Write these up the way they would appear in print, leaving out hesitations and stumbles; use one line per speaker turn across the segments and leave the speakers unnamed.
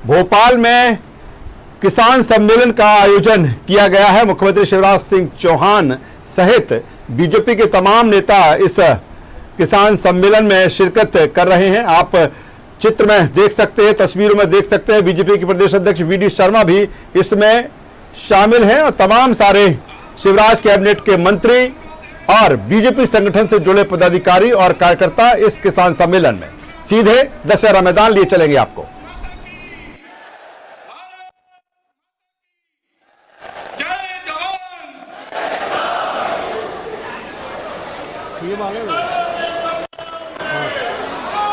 भोपाल में किसान सम्मेलन का आयोजन किया गया है। मुख्यमंत्री शिवराज सिंह चौहान सहित बीजेपी के तमाम नेता इस किसान सम्मेलन में शिरकत कर रहे हैं। आप चित्र में देख सकते हैं, तस्वीरों में देख सकते हैं। बीजेपी के प्रदेश अध्यक्ष वी.डी. शर्मा भी इसमें शामिल हैं और तमाम सारे शिवराज कैबिनेट के मंत्री और बीजेपी संगठन से जुड़े पदाधिकारी और कार्यकर्ता इस किसान सम्मेलन में सीधे दशहरा मैदान लिए चलेंगे आपको।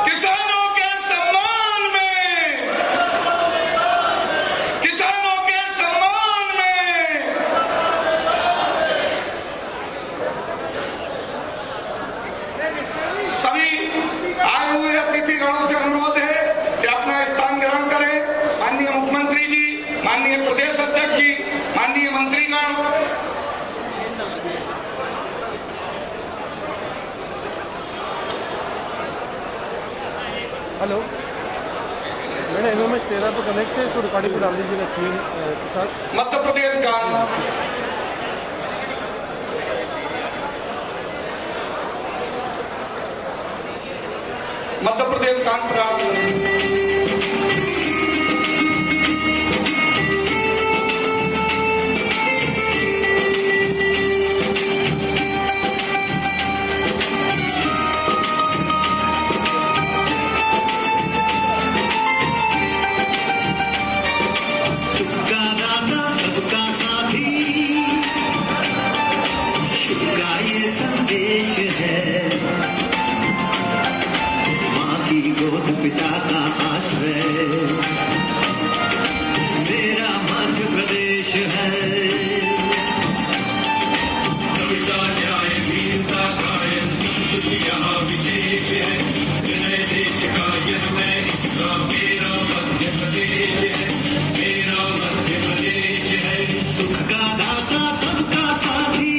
किसानों के सम्मान में, किसानों के सम्मान में सभी आए हुए अतिथिगणों से अनुरोध है कि अपना स्थान ग्रहण करें। माननीय मुख्यमंत्री जी, माननीय प्रदेश अध्यक्ष जी, माननीय मंत्रीगण,
हेलो, मैंने एमएमएस 13 पर कनेक्ट है, तो रिकॉर्डिंग को डाल दीजिएगा स्क्रीन के साथ।
मध्य प्रदेश गान, मध्य प्रदेश गान प्राप्त।
पिता का आश्रय मेरा मध्य प्रदेश है। कविता न्याय वीरता गायन सब कुछ यहाँ विशेष है। विनय देश का जन्म इसका मेरा मध्य प्रदेश है, मेरा मध्य प्रदेश है। सुख का दाता सबका साथी,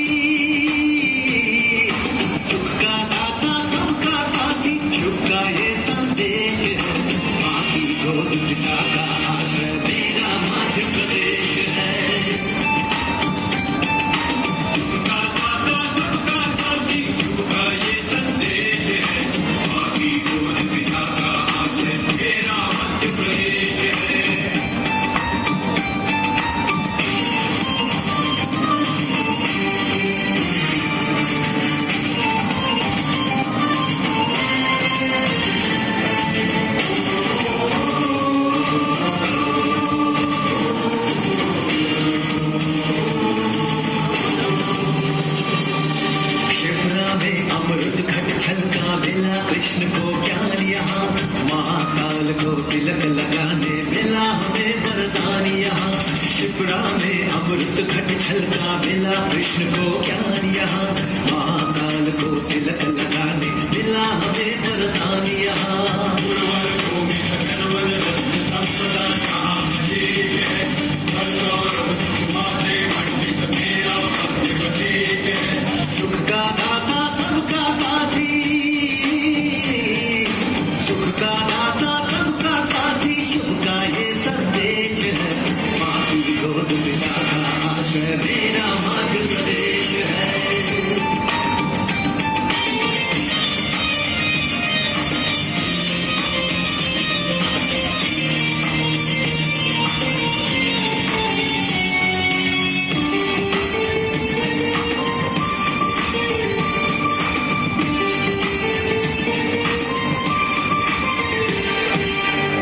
सुख का दाता सबका साथी, सुख का ये संदेश है। माँ की गोद पिता का आश्रय मेरा मध्य प्रदेश है। सुख का दाता सबका साथी, सुख का ये संदेश है। माँ की गोद पिता का आश्रय मेरा मध्य प्रदेश है। शिप्रा में अमृत घट छलका मिला कृष्ण को ज्ञान यहाँ। महाकाल को तिलक लगाने मिला हमें वरदान यहाँ। शिप्रा में अमृत घट छलका मिला कृष्ण को ज्ञान यहाँ। महाकाल को तिलक लगाने मिला हमें वरदान यहाँ। गुरुवर भूमि सकल वन रत्न संपदा जहाँ मजेज है। स्वर्ग और सुषमा से मंडित मेरा मध्य प्रदेश है। सुख का दाता सबका साथी, सुख का दाता सबका साथी, शुभ का ये संदेश है। माँ की गोद पिता का आश्रय मेरा मध्य प्रदेश है।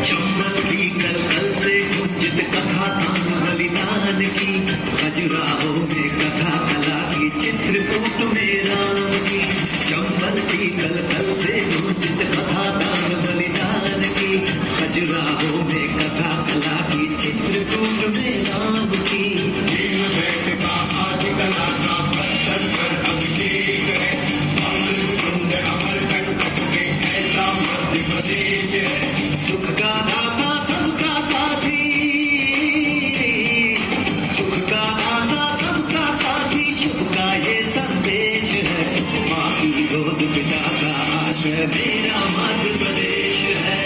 चंबल की कल कल से गुंजित कथा तान बलिदान की। खजुराहो में कथा कला की, चित्रकूट में राम की। चंबल की कल कल से गुंजित कथा तान बलिदान की। खजुराहो में कथा कला की, चित्रकूट में राम की। भीम बैठ का आदि कला का पत्थर पर अभिषेक है। अमृतकुंड अमरकंटक में ऐसा मध्य प्रदेश है। सुख का दाता सबका साथी, सुख का दाता सबका साथी, शुभ का ये संदेश है। माँ की गोद पिता का आश्रय मेरा मध्य प्रदेश है।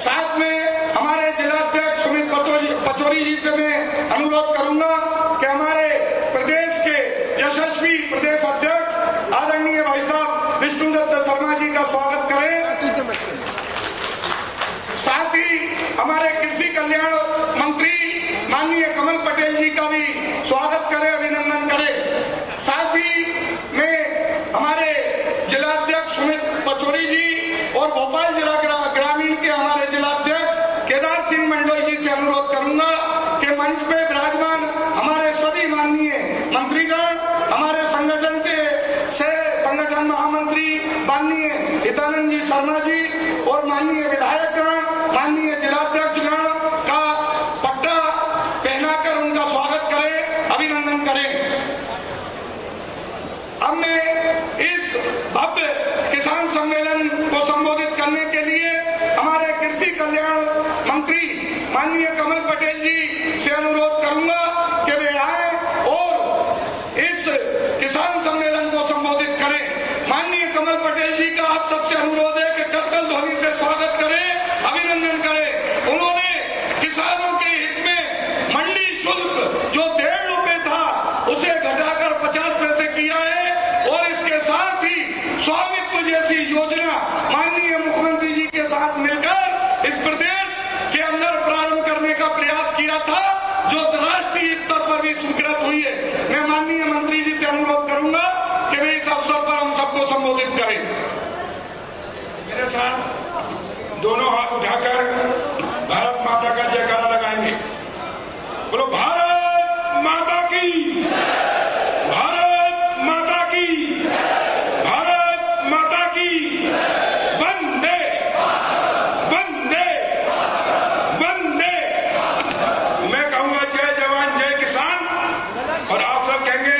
साथ में हमारे जिलाध्यक्ष सुमित पचौरी जी से मैं अनुरोध करूंगा कि हमारे प्रदेश के यशस्वी प्रदेश अध्यक्ष आदरणीय भाई साहब विष्णुदत्त शर्मा जी का स्वागत करें। साथ ही हमारे कृषि कल्याण मंत्री माननीय कमल पटेल जी का भी स्वागत करें, अभिनंदन करें। साथ ही मैं हमारे जिलाध्यक्ष सुमित पचौरी जी और भोपाल जिला ग्रामीण के हमारे जिलाध्यक्ष केदार सिंह मंडोई जी से अनुरोध करूंगा कि मंच पे विराजमान हमारे सभी माननीय मंत्रीगण, हमारे संगठन के संगठन महामंत्री माननीय हितानंद जी शर्मा जी और माननीय विधायकगण, माननीय जिलाध्यक्षगण का पट्टा पहनाकर उनका स्वागत करें, अभिनंदन करें। अब मैं इस भव्य किसान सम्मेलन को संबोधित करने के लिए हमारे कृषि कल्याण मंत्री माननीय कमल पटेल जी से अनुरोध करूंगा कि वे आए और इस किसान सम्मेलन को संबोधित करें। माननीय कमल पटेल जी का आप सबसे अनुरोध है कि करतल ध्वनि से स्वागत करें, अभिनंदन करें। उन्होंने किसानों के हित में मंडी शुल्क जो 1.5 रुपए था उसे घटाकर 50 पैसे किया है और इसके साथ ही स्वामित्व जैसी योजना माननीय मुख्यमंत्री जी के साथ मिलकर इस प्रदेश के अंदर प्रारंभ करने का प्रयास किया था, जो राष्ट्रीय स्तर पर भी स्वीकृत हुई है। मैं माननीय मंत्री जी से अनुरोध करूंगा कि वे इस अवसर पर हम सबको संबोधित करें। मेरे साथ दोनों हाथ उठाकर भारत माता का जयकारा लगाएंगे। बोलो भारत माता की, भारत माता की, भारत माता की, वंदे वंदे वंदे। मैं कहूंगा जय जवान जय किसान और आप सब कहेंगे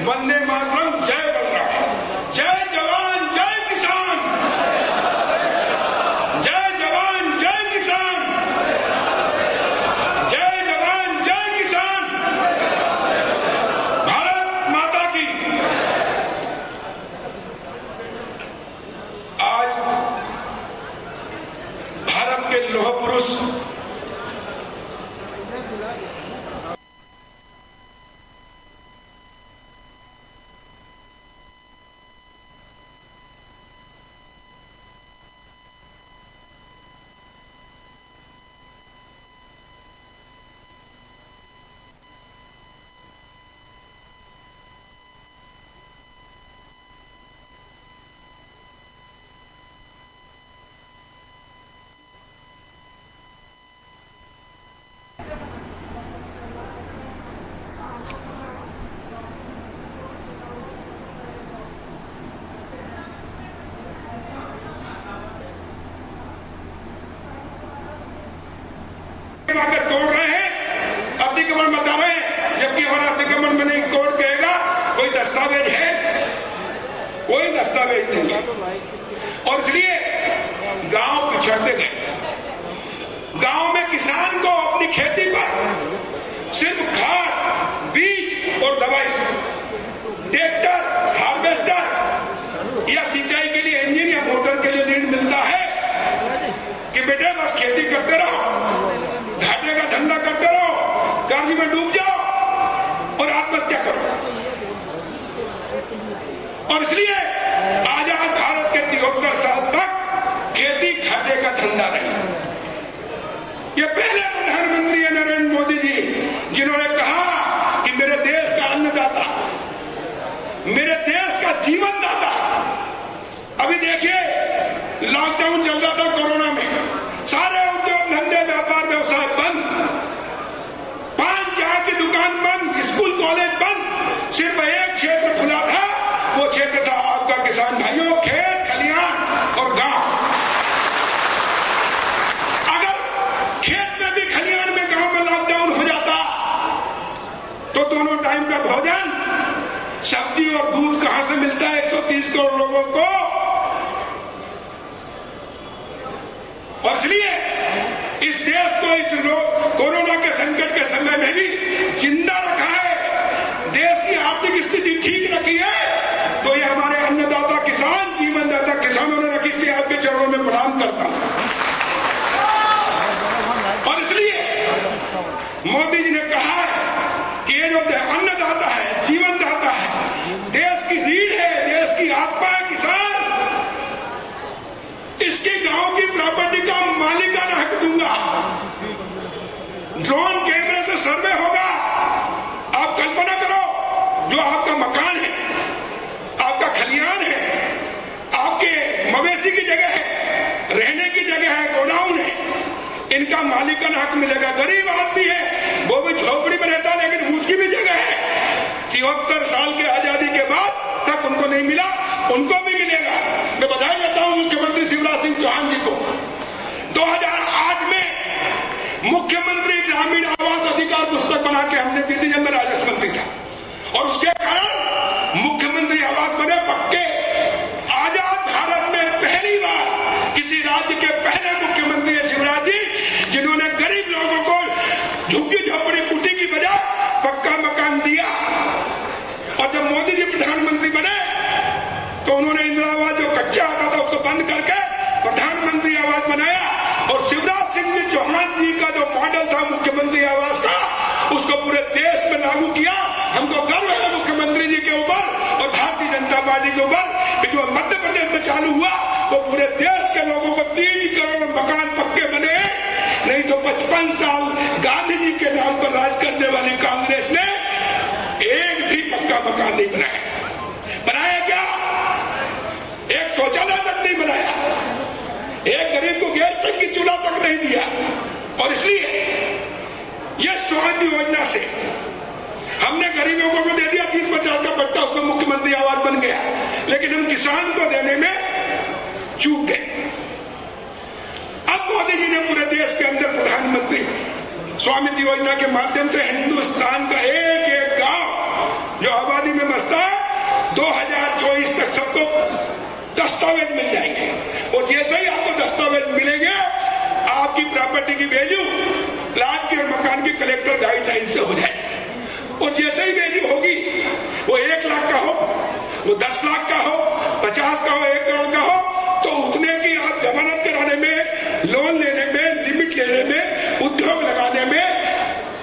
वंदे मातरम जय बलराम। जय जवान जय किसान, जय जवान जय किसान, जय जवान जय किसान, भारत माता की। आज भारत के लौह पुरुष तोड़ रहे हैं, अतिक्रमण बता रहे हैं, जबकि हमारा अतिक्रमण में नहीं कोर्ट कहेगा कोई दस्तावेज है, कोई दस्तावेज नहीं है। और इसलिए गांव पिछड़ते गए। गांव में किसान को अपनी खेती पर सिर्फ खाद, बीज और दवाई, ट्रैक्टर, हार्वेस्टर या सिंचाई के लिए इंजन या मोटर के लिए ऋण मिलता है कि बेटे बस खेती करते रहो, घाटे का धंधा करते रहो, कर्ज में डूब जाओ और आत्महत्या करो। और इसलिए आजाद भारत के 73 साल तक खेती घाटे का धंधा रही। ये पहले प्रधानमंत्री है नरेंद्र मोदी जी, जिन्होंने कहा कि मेरे देश का अन्नदाता, मेरे देश का जीवन दाता। अभी देखिए लॉकडाउन चल रहा था कोरोना में, सारे उद्योग धंधे व्यापार व्यवसाय बंद, 5 चाय की दुकान बंद, स्कूल कॉलेज बंद, सिर्फ एक क्षेत्र खुला था, वो क्षेत्र था आपका किसान भाइयों, खेत खलिहान और गांव। अगर खेत में भी खलिहान में गांव में लॉकडाउन हो जाता तो दोनों टाइम का भोजन, सब्जी और दूध कहां से मिलता है 130 करोड़ लोगों को। और इसलिए इस देश को इस कोरोना के संकट के समय में भी जिंदा रखा है, देश की आर्थिक स्थिति ठीक रखी है, तो ये हमारे अन्नदाता किसान, जीवनदाता किसानों ने रखी। इसलिए आपके चरणों में प्रणाम करता हूं। प्रॉपर्टी का मालिकाना हक दूंगा। ड्रोन कैमरे से सर्वे होगा। आप कल्पना करो, जो आपका मकान है, आपका खलियान है, आपके मवेशी की जगह है, रहने की जगह है, गोडाउन है, इनका मालिकाना हक मिलेगा। गरीब आदमी है, वो भी झोपड़ी में रहता है, लेकिन उसकी भी जगह है। 73 साल के आजादी के बाद तक उनको नहीं मिला, उनको भी मिलेगा। मैं बधाई देता हूं मुख्यमंत्री शिवराज सिंह चौहान जी को। 2008 में मुख्यमंत्री ग्रामीण आवास अधिकार पुस्तक बना के हमने दी थी जब मैं राजस्व मंत्री था, और उसके कारण मुख्यमंत्री आवास बने पक्के। आजाद भारत में पहली बार किसी राज्य के पहले मुख्यमंत्री है शिवराज जी, जिन्होंने गरीब लोगों को झुग्गी झोपड़ी कुटी की बजाय पक्का मकान दिया। और जब मोदी जी प्रधानमंत्री बने तो उन्होंने इंदिरा आवास जो कच्चा आता था उसको बंद करके प्रधानमंत्री आवास बनाया, और शिवराज सिंह चौहान जी का जो मॉडल था मुख्यमंत्री आवास का, उसको पूरे देश में लागू किया। हमको गर्व है मुख्यमंत्री जी के ऊपर और भारतीय जनता पार्टी के ऊपर कि जो मध्य प्रदेश में चालू हुआ वो पूरे देश के लोगों को 3 करोड़ मकान पक्के बने। नहीं तो 55 साल गांधी जी के नाम पर राज करने वाली कांग्रेस ने एक भी पक्का मकान नहीं बनाया। बनाया क्या? एक शौचालय तक नहीं बनाया, एक गरीब को गैस टंकी चूल्हा तक नहीं दिया। और इसलिए ये स्वास्थ्य योजना से हमने गरीबों को दे दिया 30-50 का पट्टा, उसको मुख्यमंत्री आवास बन गया, लेकिन हम किसान को देने में चूक गए। अब मोदी जी ने पूरे देश के अंदर प्रधानमंत्री स्वामित्व योजना के माध्यम से हिंदुस्तान का एक एक गांव जो आबादी में बसता है 2024 तक सबको दस्तावेज मिल जाएंगे। और जैसे ही आपको दस्तावेज मिलेंगे, आपकी प्रॉपर्टी की वैल्यू प्लाट की और मकान की कलेक्टर गाइडलाइन से हो जाए। और जैसे ही वैल्यू होगी, वो 1 लाख का हो, वो 10 लाख का हो, 50 का हो, 1 करोड़ का हो, तो उतने की आप जमानत कराने में, लोन लेने में, लिमिट लेने में, उद्योग लगाने में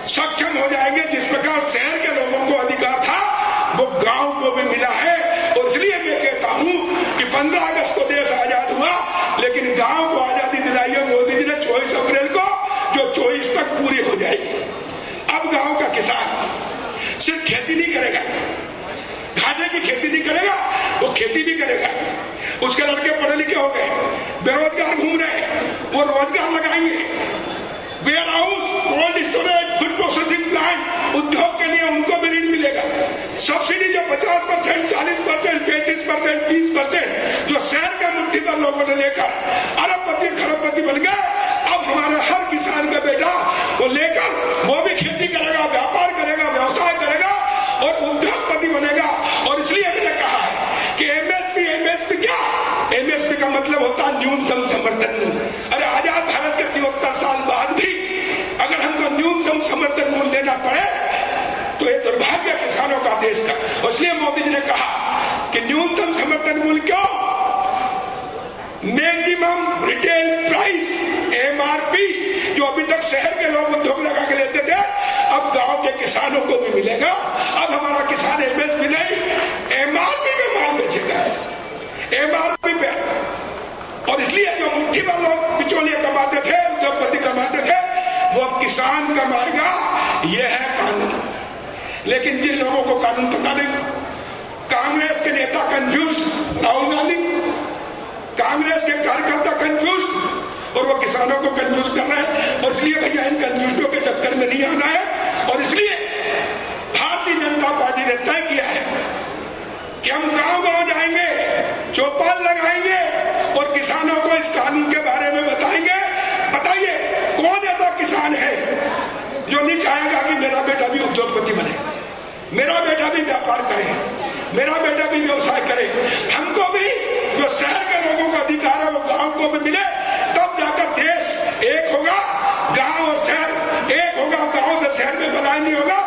सक्षम हो जाएंगे। जिस प्रकार शहर के लोगों को अधिकार था वो गांव को भी मिला है। और इसलिए मैं कहता हूं कि 15 अगस्त को देश आजाद हुआ, लेकिन गांव को आजादी दिलाई है मोदी जी ने 24 अप्रैल को, जो 24 तक पूरी हो जाएगी। अब गांव का किसान सिर्फ खेती नहीं करेगा, खाने की खेती नहीं करेगा, वो खेती भी करेगा। उसके लड़के पढ़े लिखे हो गए, बेरोजगार घूम रहे, वो रोजगार लगाएंगे। Warehouse, cold storage, food processing plant, उद्योग के लिए उनको भी ऋण मिलेगा। सब्सिडी जो 50%, 40%, 35%, 30% जो शहर के मुट्ठी पर लोगों ने लेकर अरबपति खरबपति बन गए, अब हमारा हर किसान का बेटा वो लेकर वो भी खेती करेगा, व्यापार करेगा, व्यवसाय करेगा और उद्योगपति बनेगा। और इसलिए मैंने कहा है कि एमएसपी क्या? एमएसपी का मतलब होता है न्यूनतम समर्थन मूल्य। अरे आजाद भारत के 73 साल बाद भी अगर हमको न्यूनतम समर्थन मूल्य देना पड़े तो ये दुर्भाग्य किसानों का देश का। इसलिए मोदी जी ने कहा कि न्यूनतम समर्थन मूल्य क्यों? मैक्सिमम रिटेल प्राइस, एमआरपी, जो अभी तक शहर के लोग उद्योग लगा के लेते थे, अब गांव के किसानों को भी मिलेगा। अब हमारा किसान एमएसपी नहीं, एमआरपी पे माल बेचेगा, एमआरपी पे। और इसलिए जो मुट्ठी भर लोग बिचौलिए कमाते थे, उद्योगपति कमाते थे, वो अब किसान कमाएगा। यह है कानून। लेकिन जिन लोगों को कानून पता नहीं, कांग्रेस के नेता कंफ्यूज, राहुल गांधी, कांग्रेस के कार्यकर्ता कंफ्यूज, और वो किसानों को कंफ्यूज कर रहे हैं। और इसलिए भैया इन कंफ्यूजों के चक्कर में नहीं आना है। और इसलिए भारतीय जनता पार्टी ने तय किया है कि हम गांव-गांव जाएंगे, चौपाल लगाएंगे और किसानों को इस कानून के बारे में बताएंगे। बताइए कौन ऐसा किसान है जो नहीं चाहेगा कि मेरा बेटा भी उद्योगपति बने, मेरा बेटा भी व्यापार करे, मेरा बेटा भी व्यवसाय करे। हमको भी जो शहर के लोगों का अधिकार है वो गांव को भी मिले, तब जाकर देश एक होगा। गांव और शहर एक होगा। गांव से शहर में बधाई नहीं होगा,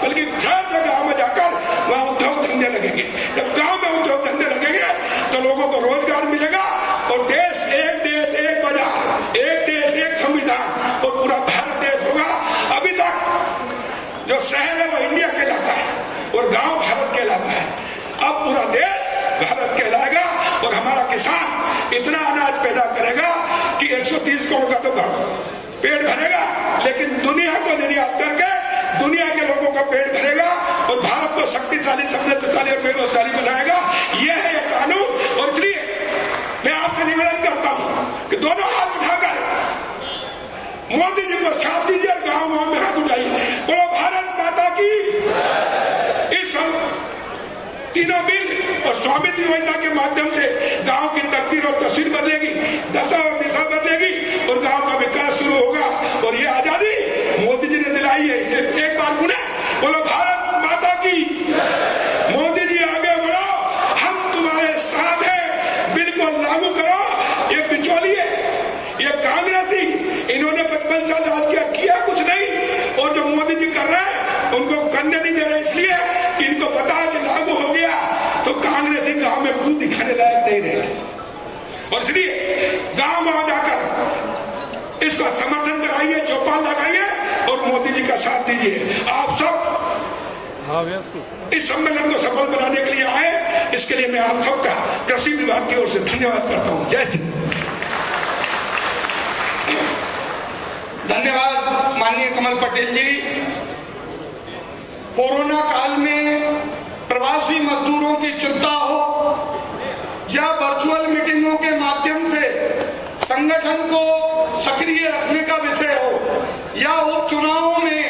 बल्कि शहर से गांव में जाकर वहां उद्योग धंधे लगेंगे। जब गांव में उद्योग धंधे लगेंगे तो लोगों को रोजगार मिलेगा और देश, एक बाजार, एक देश, एक संविधान और पूरा भारत एक होगा। अभी तक जो शहर है वो इंडिया कहलाता है और गांव भारत कहलाता है। अब पूरा देश भारत कहलाएगा और हमारा किसान इतना अनाज पैदा करेगा कि 130 करोड़ का तो पेट भरेगा, लेकिन दुनिया को निर्यात करके दुनिया के लोगों का पेट भरेगा और भारत को शक्तिशाली, समृद्धशाली और बेरोजगारी बनाएगा। यह है यह कानून। और इसलिए मैं आपसे निवेदन करता हूं कि दोनों हाथ उठाकर मोदी जी को साथ दीजिए, गांव गांव में हाथ उठाइए, बोलो भारत माता की। इस तीनों बिल और स्वामित्व योजना के माध्यम से गांव की तकदीर और तस्वीर बदलेगी, दशा और दिशा बदलेगी और गांव का विकास शुरू होगा। और ये आजादी मोदी जी ने दिलाई है, इसलिए एक बार पुनः बोलो भारत माता की। मोदी जी आगे बढ़ो, हम तुम्हारे साथ हैं, बिल को लागू करो। ये बिचौलिए, ये कांग्रेसी, इन्होंने 55 साल राज किया कुछ नहीं, और जो मोदी जी कर रहे हैं उनको करने नहीं दे रहे, इसलिए कि इनको पता है कि लागू हो गया तो कांग्रेसी गांव में मुंह दिखाने लायक नहीं रहे। और इसलिए गांव गांव जाकर इसका समर्थन कराइए, चौपाल लगाइए और मोदी जी का साथ दीजिए। आप सब इस सम्मेलन को सफल बनाने के लिए आए, इसके लिए मैं आप सबका कृषि विभाग की ओर से धन्यवाद करता हूं। जय श्री। धन्यवाद माननीय कमल पटेल जी। कोरोना काल में प्रवासी मजदूरों की चिंता हो या वर्चुअल मीटिंगों के माध्यम से संगठन को सक्रिय रखने का विषय हो या उपचुनावों में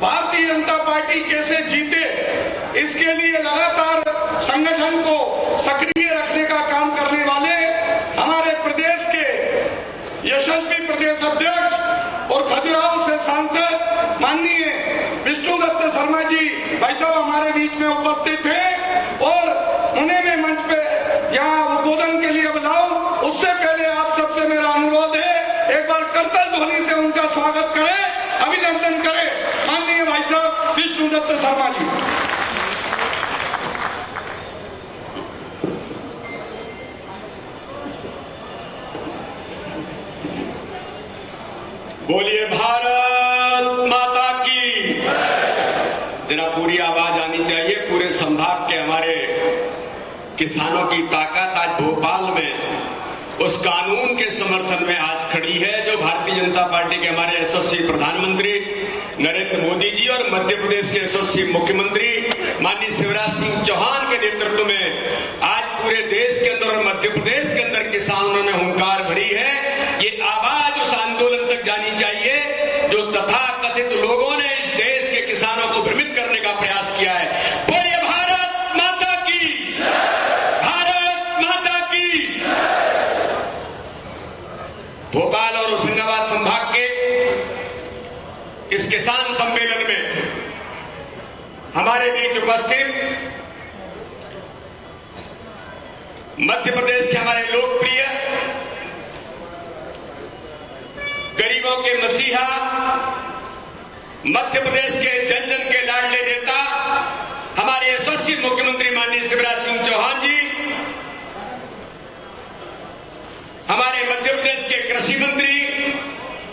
भारतीय जनता पार्टी कैसे जीते, इसके लिए लगातार संगठन को सक्रिय रखने का काम करने वाले हमारे प्रदेश के यशस्वी प्रदेश अध्यक्ष और खजुराहो से सांसद माननीय विष्णु दत्त शर्मा जी भाई साहब हमारे बीच में उपस्थित थे और उन्हें मैं मंच पे यहाँ उद्बोधन के लिए बुलाऊं। उससे पहले आप सबसे मेरा अनुरोध है, एक बार करतल ध्वनि से उनका स्वागत करें, अभिनंदन करें। माननीय भाई साहब विष्णु दत्त शर्मा जी।
बोलिए भारत माता की। जरा पूरी आवाज आनी चाहिए। पूरे संभाग के हमारे किसानों की ताकत आज भोपाल में उस कानून के समर्थन में आज खड़ी है जो भारतीय जनता पार्टी के हमारे यशस्वी प्रधानमंत्री नरेंद्र मोदी जी और मध्य प्रदेश के यशस्वी मुख्यमंत्री माननीय शिवराज सिंह चौहान के नेतृत्व में आज पूरे देश के अंदर और मध्य प्रदेश के अंदर किसानों ने हुंकार भरी है। ये आवाज उस आंदोलन तक जानी चाहिए जो तथाकथित लोगों ने इस देश के किसानों को भ्रमित करने का प्रयास किया है। बोलिए भारत माता की, भारत माता की। भोपाल और होशंगाबाद संभाग के इस किसान सम्मेलन में हमारे बीच उपस्थित मध्य प्रदेश के हमारे लोकप्रिय गरीबों के मसीहा, मध्य प्रदेश के जन जन के लाडले नेता हमारे यशस्वी मुख्यमंत्री माननीय शिवराज सिंह चौहान जी, हमारे मध्य प्रदेश के कृषि मंत्री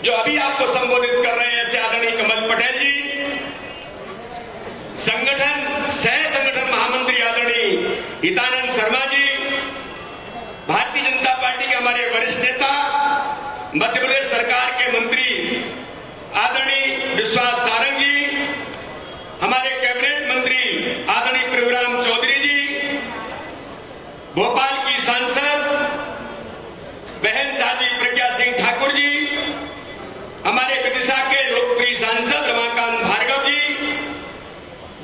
जो अभी आपको संबोधित कर रहे हैं ऐसे आदरणीय कमल पटेल जी, संगठन सह संगठन महामंत्री आदरणीय हितानंद शर्मा जी, भारतीय जनता पार्टी के हमारे वरिष्ठ नेता मध्य प्रदेश सरकार के मंत्री आदरणीय विश्वास सारंग जी, हमारे कैबिनेट मंत्री आदरणीय प्रभुराम चौधरी जी, भोपाल की सांसद बहन साध्वी प्रज्ञा सिंह ठाकुर जी, हमारे विदिशा के लोकप्रिय सांसद रमाकांत भार्गव जी,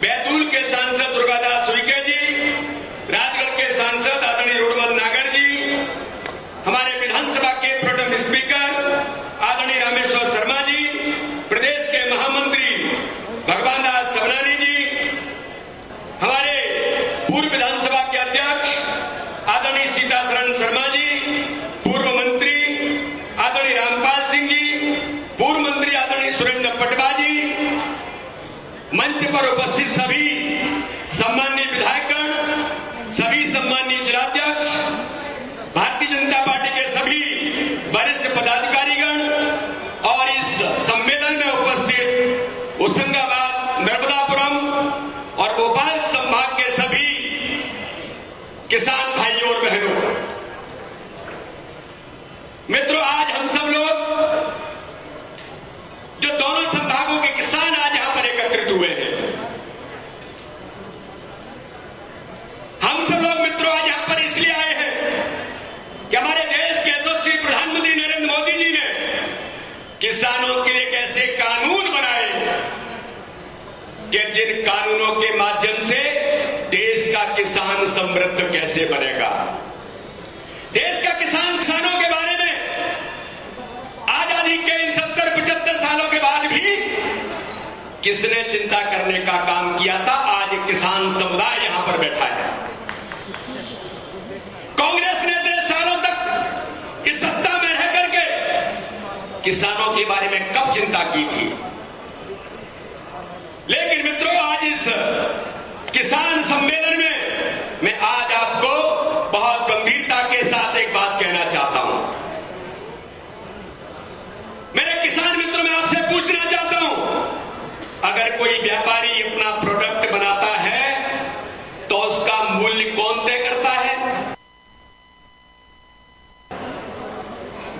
बैतूल के सांसद दुर्गादास उइके जी, राजगढ़ के सांसद आदरणीय रोडमल नागर जी, हमारे विधानसभा के प्रोटेम स्पीकर आदरणीय रामेश्वर शर्मा जी, प्रदेश के महामंत्री भगवान दास सबनानी जी, हमारे पूर्व विधानसभा के अध्यक्ष आदरणीय सीताशरण शर्मा जी, पूर्व मंत्री आदरणीय रामपाल सिंह जी, पूर्व मंत्री आदरणीय सुरेंद्र पटवा जी, मंच पर उपस्थित सभी सम्माननीय विधायकगण, सभी सम्माननीय जिलाध्यक्ष, भारतीय जनता पार्टी के सभी वरिष्ठ पदाधिकारीगण और इस सम्मेलन में उपस्थित होशंगाबाद, नर्मदापुरम और भोपाल संभाग के सभी किसान भाइयों और बहनों, मित्रों, आज हम जिन कानूनों के माध्यम से देश का किसान समृद्ध कैसे बनेगा। देश का किसानों के बारे में आजादी के इन 70-75 सालों के बाद भी किसने चिंता करने का काम किया था? आज किसान समुदाय यहां पर बैठा है। कांग्रेस ने 30 सालों तक इस सत्ता में रह करके किसानों के बारे में कब चिंता की थी? लेकिन मित्रों, आज इस किसान सम्मेलन में मैं आज आपको बहुत गंभीरता के साथ एक बात कहना चाहता हूं। मेरे किसान मित्रों, मैं आपसे पूछना चाहता हूं, अगर कोई व्यापारी अपना प्रोडक्ट बनाता है तो उसका मूल्य कौन तय करता है?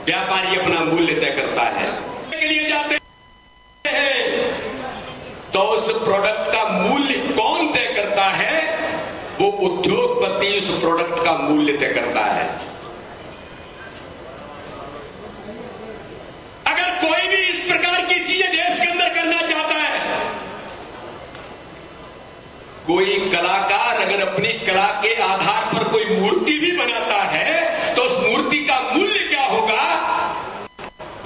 व्यापारी अपना मूल्य तय करता है। के लिए जाते हैं तो उस प्रोडक्ट का मूल्य कौन तय करता है? वो उद्योगपति उस प्रोडक्ट का मूल्य तय करता है। अगर कोई भी इस प्रकार की चीजें देश के अंदर करना चाहता है, कोई कलाकार अगर अपनी कला के आधार पर कोई मूर्ति भी बनाता है तो उस मूर्ति का मूल्य क्या होगा,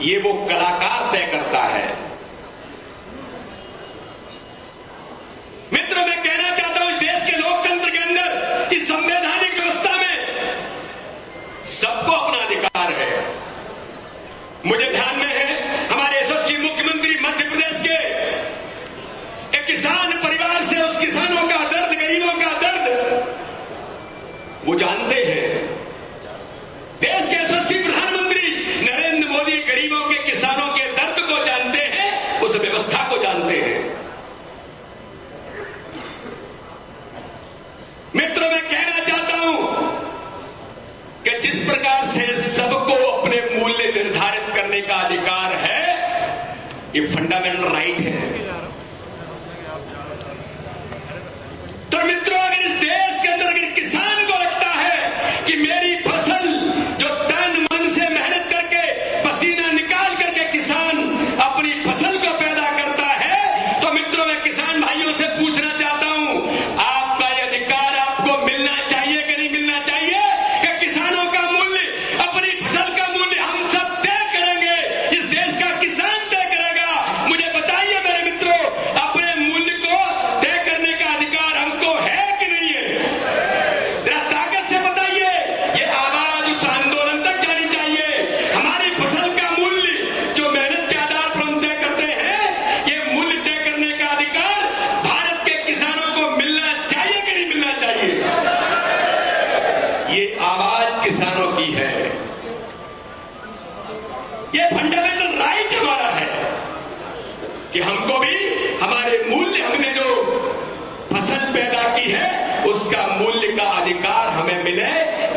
ये वो कलाकार तय करता है। मित्र, मैं कहना चाहता हूं, इस देश के लोकतंत्र के अंदर, इस संवैधानिक व्यवस्था में सबको अपना अधिकार है। मुझे ध्यान में है, हमारे यशस्वी मुख्यमंत्री मध्य प्रदेश के एक किसान परिवार से उस किसानों का दर्द, गरीबों का दर्द वो जानते हैं। देश के यशस्वी प्रधानमंत्री नरेंद्र मोदी गरीबों के, किसानों के दर्द को जानते हैं, उस व्यवस्था को जानते हैं। मित्रों, मैं कहना चाहता हूं कि जिस प्रकार से सबको अपने मूल्य निर्धारित करने का अधिकार है, ये फंडामेंटल राइट है। तो मित्रों, अगर इस देश के अंदर अगर किसान को लगता है कि मेरी फसल जो तन मन से मेहनत करके पसीना निकाल करके किसान अपनी फसल को पैदा करता है, तो मित्रों, मैं किसान भाइयों से पूछना चाहता हूं, आपका यह अधिकार आपको मिलना चाहिए कि नहीं मिलना चाहिए? कि किसानों का मूल्य, अपनी फसल का मूल्य हम सब तय करेंगे, इस देश का किसान तय करेगा। मुझे बताइए मेरे मित्रों, अपने मूल्य को तय करने का अधिकार हमको है कि नहीं है? जरा ताकत से बताइए। ये आवाज उस आंदोलन तक जानी चाहिए। हमारी फसल का मूल्य जो मेहनत के आधार पर हम तय करते हैं, ये मूल्य तय करने का अधिकार भारत के किसानों को मिलना चाहिए कि नहीं मिलना चाहिए? ये आवाज किसानों की है। ये फंडामेंटल राइट हमारा है कि हमको भी हमारे मूल्य, हमने जो फसल पैदा की है उसका मूल्य का अधिकार हमें मिले।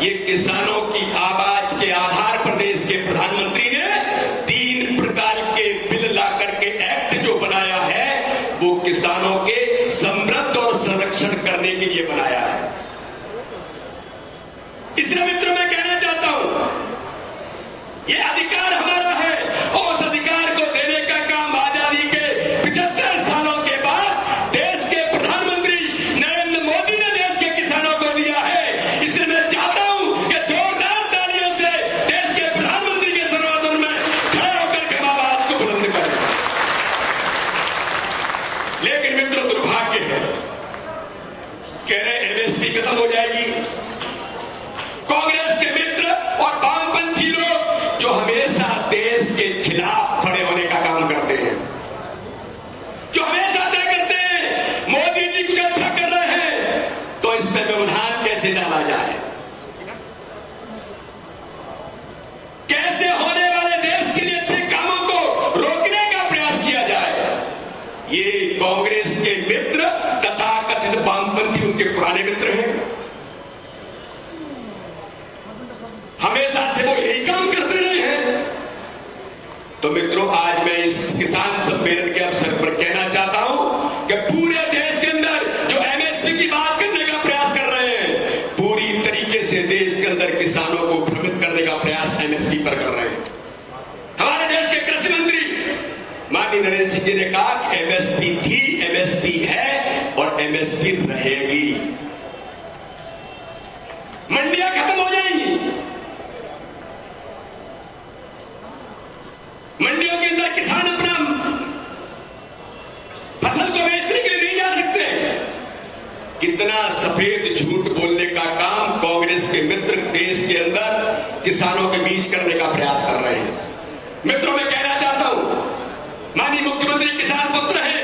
ये किसानों की आवाज के आधार पर देश के प्रधानमंत्री ने 3 प्रकार के बिल ला करके एक्ट जो बनाया है, वो किसानों के समृद्ध और संरक्षण करने के लिए बनाया है। इसलिए मित्रों, मैं कहना चाहता हूं, ये अधिकार हमारा है और उस अधिकार को देने का काम आजादी के 75 सालों के बाद देश के प्रधानमंत्री नरेंद्र मोदी ने देश के किसानों को दिया है। इसलिए मैं चाहता हूं कि जोरदार तालियों से देश के प्रधानमंत्री के सर्वासन में खड़े होकर के आवाज को बुलंद करें। लेकिन मित्रों, दुर्भाग्य है, कह रहे एमएसपी खत्म हो जाएगी। कांग्रेस के मित्र और वामपंथी लोग जो हमेशा देश के खिलाफ खड़े होने का काम करते हैं, जो हमेशा तय करते हैं मोदी जी कुछ अच्छा कर रहे हैं तो इस पर व्यवधान कैसे डाला जाए, कैसे होने वाले देश के लिए अच्छे कामों को रोकने का प्रयास किया जाए। ये कांग्रेस के मित्र तथा कथित वामपंथी उनके पुराने मित्र हैं। हमेशा से वो यही काम करते रहे हैं। तो मित्रों, आज मैं इस किसान सम्मेलन के अवसर पर कहना चाहता हूं कि पूरे देश के अंदर जो एमएसपी की बात करने का प्रयास कर रहे हैं, पूरी तरीके से देश के अंदर किसानों को भ्रमित करने का प्रयास एमएसपी पर कर रहे हैं। हमारे देश के कृषि मंत्री माननीय नरेंद्र सिंह जी ने कहा कि एमएसपी थी, एमएसपी है, एमएसपी रहेगी। मंडियां खत्म हो जाएंगी, मंडियों के अंदर किसान अपना फसल को बेचने के लिए नहीं जा सकते। कितना सफेद झूठ बोलने का काम कांग्रेस के मित्र देश के अंदर किसानों के बीच करने का प्रयास कर रहे हैं। मित्रों, मैं कहना चाहता हूं, माननीय मुख्यमंत्री किसान पुत्र है,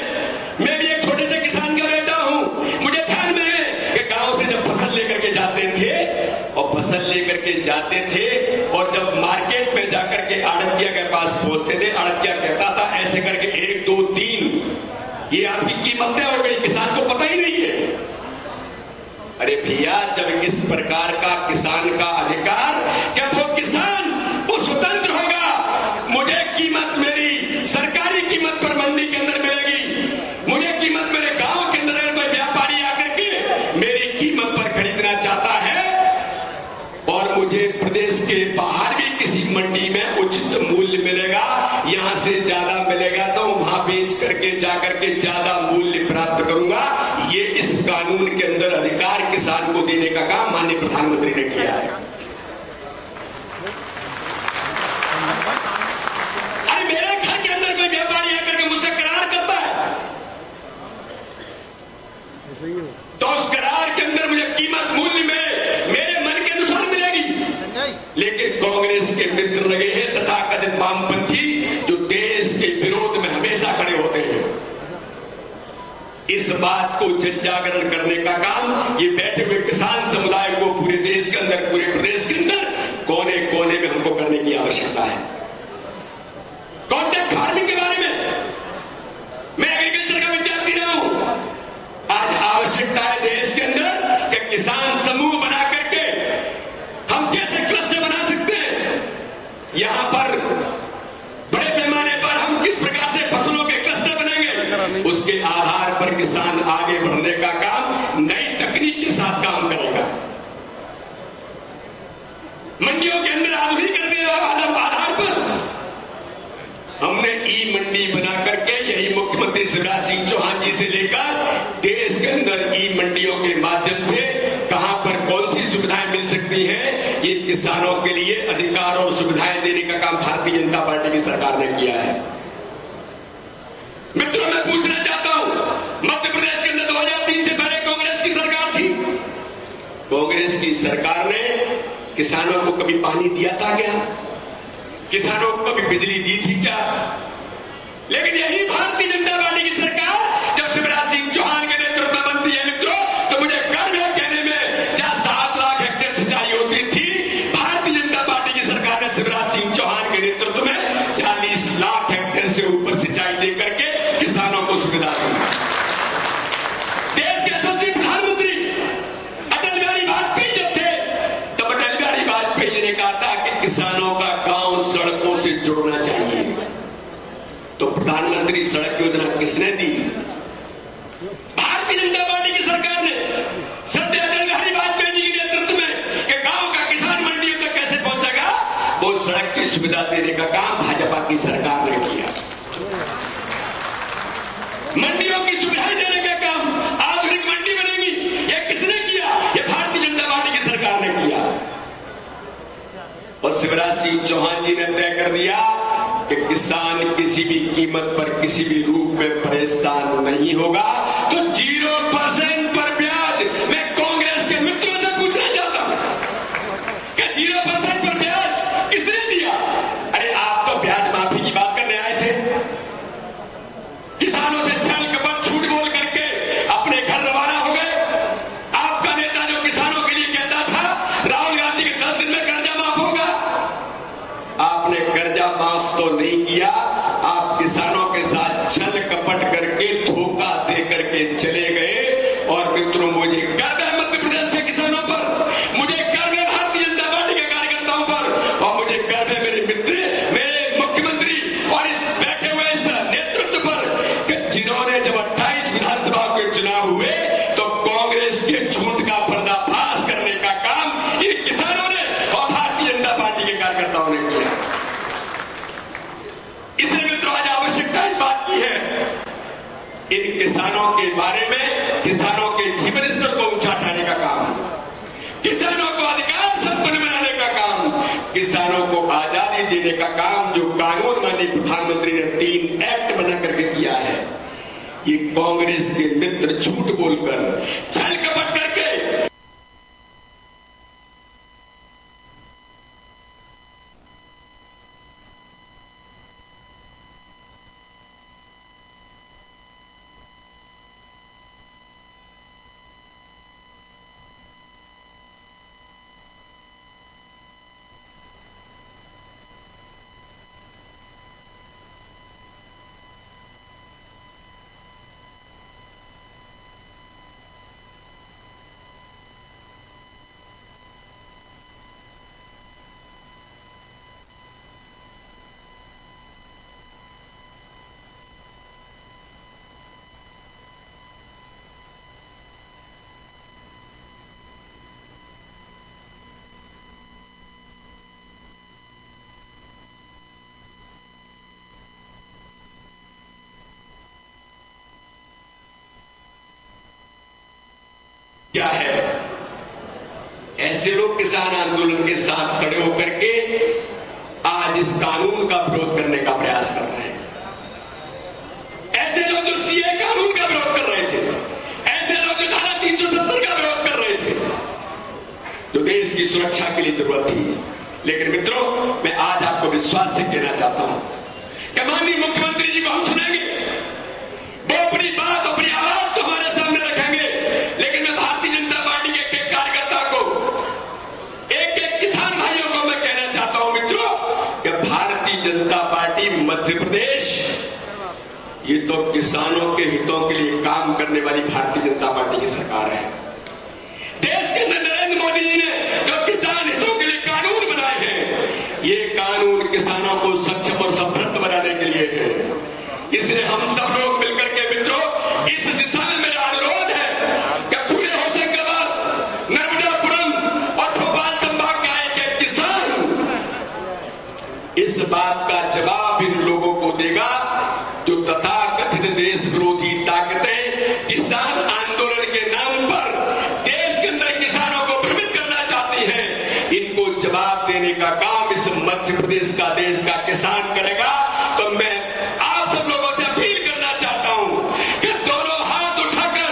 मैं भी एक छोटे से किसान का बेटा हूं। मुझे ध्यान में है कि गांव से जब फसल लेकर के जाते थे और जब मार्केट में जाकर के आड़तिया के पास पहुंचते थे, आड़तिया कहता था ऐसे करके 1 2 3 ये आपकी कीमतें हो गई, किसान को पता ही नहीं है। अरे भैया, जब इस प्रकार का किसान का अधिकार, क्या वो किसान वो स्वतंत्र होगा? मुझे कीमत मेरी सरकारी कीमत पर मंडी के अंदर मिलेगी, मुझे कीमत मेरे गांव के अंदर अगर कोई व्यापारी आकर के मेरी कीमत पर खरीदना चाहता है और मुझे प्रदेश के बाहर भी किसी मंडी में उचित मूल्य मिलेगा, यहां से ज्यादा मिलेगा, तो वहां बेच करके जाकर के ज्यादा मूल्य प्राप्त करूंगा। ये इस कानून के अंदर अधिकार किसान को देने का काम माननीय प्रधानमंत्री ने किया है। अरे मेरे घर के अंदर कोई व्यापारी आकर के मुझसे करार करता है तो उस करार के अंदर मुझे कीमत मूल्य में मेरे मन के अनुसार मिलेगी। लेकिन कांग्रेस के मित्र लगे हैं तथाकथित वामपंथी, जो देश के विरोध में हमेशा खड़े होते हैं। इस बात को जन जागरण करने का काम ये बैठे हुए किसान समुदाय को पूरे देश के अंदर, पूरे प्रदेश के अंदर कोने कोने में हमको करने की आवश्यकता है। कॉन्ट्रैक्ट फार्मिंग के बारे में मैं एग्रीकल्चर का विद्यार्थी रहा हूं। आज आवश्यकता है देश के अंदर कि किसान समूह बना करके हम कैसे क्लस्टर बना सकते हैं, यहां पर बड़े पैमाने पर हम किस प्रकार से फसलों के क्लस्टर बनेंगे, उसके आधार पर किसान आगे बढ़ने का काम नई तकनीक के साथ काम करेगा। मंडियों के अंदर आधुनिकीकरण के आधार पर हमने ई मंडी बना करके, यही मुख्यमंत्री शिवराज सिंह चौहान जी से लेकर देश के अंदर ई मंडियों के माध्यम से कहां पर कौन सी सुविधाएं मिल सकती हैं, ये किसानों के लिए अधिकार और सुविधाएं देने का काम भारतीय जनता पार्टी की सरकार ने किया है। मित्रों, मैं पूछना चाहता हूं, मध्य प्रदेश के अंदर 2003 से पहले कांग्रेस की सरकार थी। कांग्रेस की सरकार ने किसानों को कभी पानी दिया था क्या? किसानों को कभी बिजली दी थी क्या? लेकिन यही भारतीय जनता पार्टी की सरकार जब शिवराज सिंह चौहान के नेतृत्व में बनती है मित्रों, तो मुझे गर्व है कहने में, जहां 7 लाख हेक्टेयर सिंचाई होती थी, भारतीय जनता पार्टी की सरकार ने शिवराज सिंह चौहान के नेतृत्व में 40 लाख हेक्टेयर से ऊपर सिंचाई दे करके किसानों को सुविधा दी। देश के यशस्वी प्रधानमंत्री अटल बिहारी वाजपेयी जब थे, तब अटल बिहारी वाजपेयी जी ने कहा था कि किसानों का गांव सड़कों से जुड़ना चाहिए। तो प्रधानमंत्री सड़क योजना किसने दी? भारतीय जनता पार्टी की सरकार ने, सत्य अटल बिहारी वाजपेयी जी के नेतृत्व में, कि गांव का किसान मंडियों तक कैसे पहुंचेगा, वो सड़क की सुविधा देने का काम भाजपा की सरकार ने किया। मंडियों की सुविधाएं देने का काम, आधुनिक मंडी बनेगी, ये किसने किया? ये भारतीय जनता पार्टी की सरकार ने किया। और शिवराज सिंह चौहान जी ने तय कर दिया कि किसान किसी भी कीमत पर, किसी भी रूप में परेशान नहीं होगा। तो 0% पर ब्याज, मैं कांग्रेस के मित्रों से पूछना चाहता हूं कि 0% पर ब्याज किसने दिया? अरे आप तो ब्याज माफी की बात करने आए थे। किसानों से छल कपट झूठ बोल करके अपने घर रवाना हो गए। आपका नेता जो किसानों के लिए कहता था राहुल गांधी के 10 दिन में कर्जा माफ होगा, आपने कर्जा माफ तो नहीं किया, आप किसानों के साथ छल कपट करके, धोखा दे करके चले गए। और मित्रों, मुझे गर्व है मध्य प्रदेश के किसानों पर, मुझे गर्व है भारतीय जनता पार्टी के कार्यकर्ताओं पर, और मुझे गर्व है मेरे मित्र, मेरे मुख्यमंत्री और इस बैठे हुए इस नेतृत्व पर, कि जिन्होंने जब 28 विधानसभा के चुनाव हुए तो कांग्रेस के झूठ का पर्दाफाश करने का काम इन किसानों ने और भारतीय जनता पार्टी के कार्यकर्ताओं ने किया। इसलिए मित्रों, आज आवश्यकता इस बात की है, इन किसानों के बारे में किसानों के जीवन स्तर को ऊंचा उठाने का काम, किसानों को अधिकार संपन्न बनाने का काम, किसानों को आजादी देने का काम जो कानून माननीय प्रधानमंत्री ने 3 एक्ट बना करके किया है, ये कांग्रेस के मित्र झूठ बोलकर, छल कपट करके क्या है, ऐसे लोग किसान आंदोलन के साथ खड़े होकर के आज इस कानून का विरोध करने का प्रयास कर रहे हैं। ऐसे लोग जो सीए कानून का विरोध कर रहे थे, ऐसे लोग जो धारा 370 का विरोध कर रहे थे, जो देश की सुरक्षा के लिए जरूरत थी। लेकिन मित्रों, मैं आज आपको विश्वास से कहना चाहता हूं कि माननीय मुख्यमंत्री जी को हम सुनेंगे, वो अपनी बात, अपनी आवाज को हमारे सामने रखेंगे। लेकिन मैं भारतीय जनता पार्टी के एक कार्यकर्ता को, एक किसान भाइयों को मैं कहना चाहता हूं मित्रों, कि भारतीय जनता पार्टी मध्य प्रदेश, ये तो किसानों के हितों के लिए काम करने वाली भारतीय जनता पार्टी की सरकार है। देश के अंदर नरेंद्र मोदी जी ने जो किसान हितों के लिए कानून बनाए हैं, ये कानून किसानों को सक्षम और समृद्ध बनाने के लिए है। इसलिए हम सब लोग मिलकर के मित्रों, इस दिशा में मेरा अनुरोध है कि पूरे होशंगाबाद, नर्मदापुरम और भोपाल संभाग के आए के किसान इस बात का जवाब इन लोगों को देगा जो तथाकथित देश विरोधी ताकतें किसान आंदोलन के नाम पर देश के अंदर किसानों को भ्रमित करना चाहती हैं। इनको जवाब देने का काम इस मध्य प्रदेश का, देश का किसान करेगा। तो मैं आप सब लोगों से अपील करना चाहता हूं कि दोनों हाथ उठाकर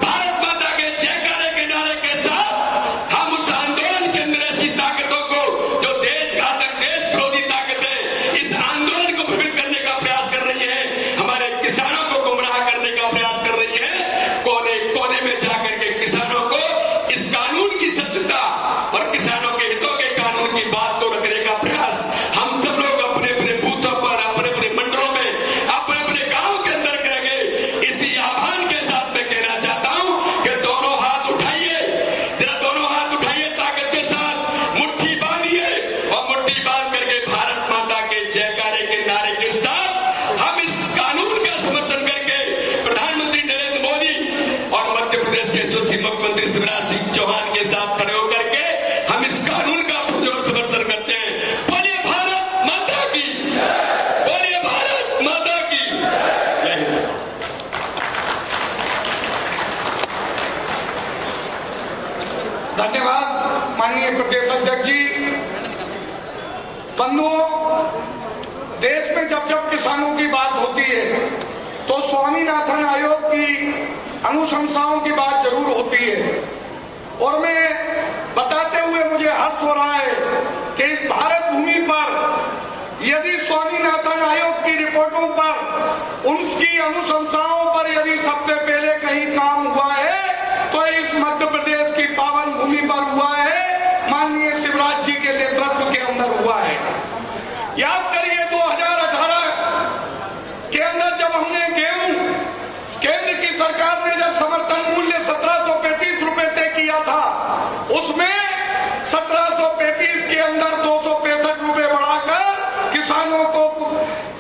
भारत माता के जयकारे के नारे के साथ हम उस आंदोलन के अंदर ऐसी ताकतों को, जो देशघातक, देश विरोधी ताकतें इस आंदोलन को भ्रमित करने का प्रयास कर रही है, हमारे किसानों को गुमराह करने का प्रयास कर रही है, कोने कोने में जाकर के किसानों को इस कानून की सत्यता और किसानों के हितों के कानून की बात को रखने का प्रयास हम सब लोग अपने अपने बूथों पर, अपने अपने मंडलों में, अपने अपने गांव के अंदर करेंगे। इसी आह्वान के साथ मैं कहना चाहता हूं कि दोनों हाथ उठाइए, जरा दोनों हाथ उठाइए, ताकत के साथ मुट्ठी बांधिए और मुट्ठी बांध करके भारत माता के जयकारे के नारे के साथ हम इस कानून का समर्थन करके प्रधानमंत्री नरेंद्र मोदी और मध्य प्रदेश के यशस्वी मुख्यमंत्री शिवराज सिंह चौहान के साथ खड़े होकर के हम इस कानून का पुरजोर समर्थन करते हैं। बोलिए भारत माता की, बोलिए भारत माता की जय हिंद।
धन्यवाद माननीय प्रदेश अध्यक्ष जी। बंधुओं, देश में जब जब किसानों की बात होती है तो स्वामीनाथन आयोग की अनुशंसाओं की बात जरूर होती है। और मैं बताते हुए मुझे हर्ष हो रहा है कि इस भारत भूमि पर यदि स्वामीनाथन आयोग की रिपोर्टों पर, उनकी अनुशंसाओं पर यदि सबसे पहले कहीं काम हुआ है तो इस मध्य प्रदेश की पावन भूमि पर हुआ है, माननीय शिवराज जी के नेतृत्व के अंदर हुआ है। याद करिए 2018 के अंदर जब हमने गेहूं, केंद्र की सरकार ने जब समर्थन मूल्य 1735 रुपए तय किया था, उसमें 1735 के अंदर 265 रुपए बढ़ाकर किसानों को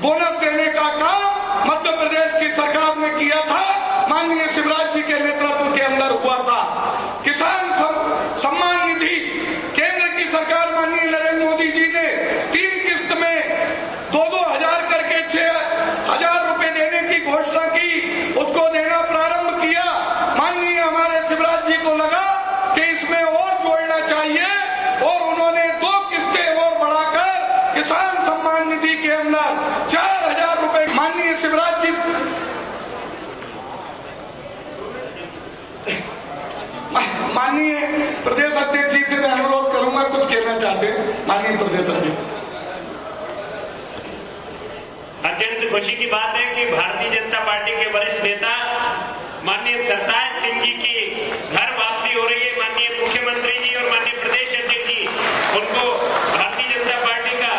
बोनस देने का काम मध्य प्रदेश की सरकार ने किया था, माननीय शिवराज जी के नेतृत्व के अंदर हुआ था। किसान सम्मान निधि केंद्र की सरकार माननीय नरेंद्र मोदी जी ने 3 किस्त में 2-2 हजार करके 6,000 रुपए देने की घोषणा की, उसको देना प्रारंभ किया। किसान सम्मान निधि के अंदर 4,000 रुपए माननीय शिवराज जी, माननीय प्रदेश अध्यक्ष जी से मैं अनुरोध करूंगा, कुछ कहना चाहते हैं माननीय प्रदेश अध्यक्ष।
अत्यंत खुशी की बात है कि भारतीय जनता पार्टी के वरिष्ठ नेता माननीय सरताज सिंह जी की घर वापसी हो रही है। माननीय मुख्यमंत्री जी और माननीय प्रदेश अध्यक्ष जी उनको भारतीय जनता पार्टी का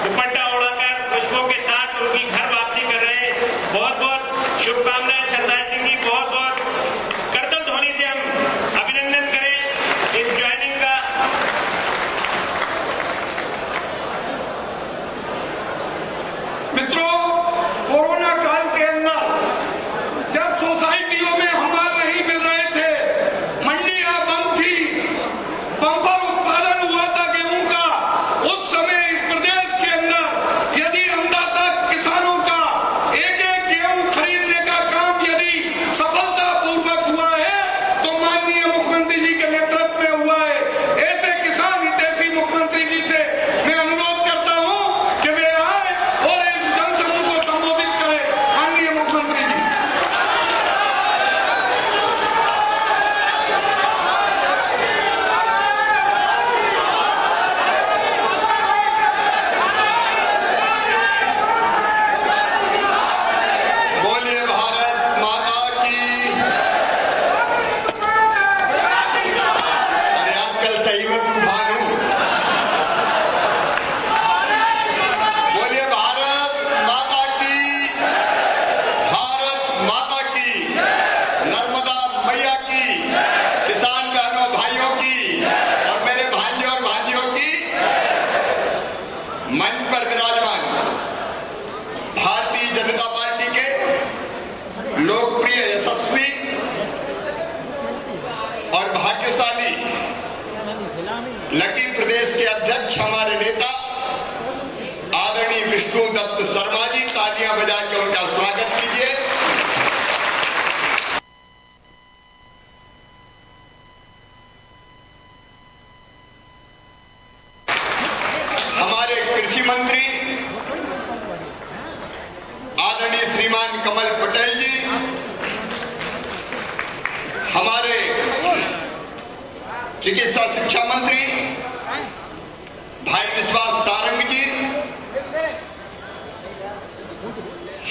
दुपट्टा ओढ़ाकर पुष्पों के साथ उनकी घर वापसी कर रहे हैं। बहुत बहुत शुभकामनाएं सरताज सिंह जी, बहुत बहुत करतल ध्वनि से हम अभिनंदन करें इस ज्वाइनिंग का।
मित्रों, कोरोना काल के अंदर जब सोसाइटियों में हम माल नहीं मिल रहे थे, मंडियां बंद थी, बम्पर उत्पादन हुआ था गेहूं का, उस समय इस प्रदेश के अंदर यदि अन्नदाता किसानों का एक एक गेहूं खरीदने का काम यदि सफलतापूर्वक हुआ है तो माननीय मुख्यमंत्री जी के नेतृत्व में हुआ है। ऐसे किसान हितैषी मुख्यमंत्री जी से मैं अनुरोध करता हूं कि वे आए और इस जनसमूह को संबोधित करें। माननीय मुख्यमंत्री जी।
बोलिए भारत माता की। अरे आजकल सही में तूफान हूं। बोलिए भारत माता की, भारत माता की, नर्मदा मैया की, किसान बहनों भाइयों की और मेरे भांजे और भांजियों की। मंच पर विराजमान भारतीय जनता पार्टी के लोकप्रिय, यशस्वी और भाग्यशाली लकी प्रदेश के अध्यक्ष हमारे नेता आदरणीय विष्णु दत्त शर्मा जी, तालियां बजा के उनका स्वागत कीजिए। हमारे कृषि मंत्री आदरणीय श्रीमान कमल पटेल जी, हमारे चिकित्सा शिक्षा मंत्री भाई विश्वास सारंग जी,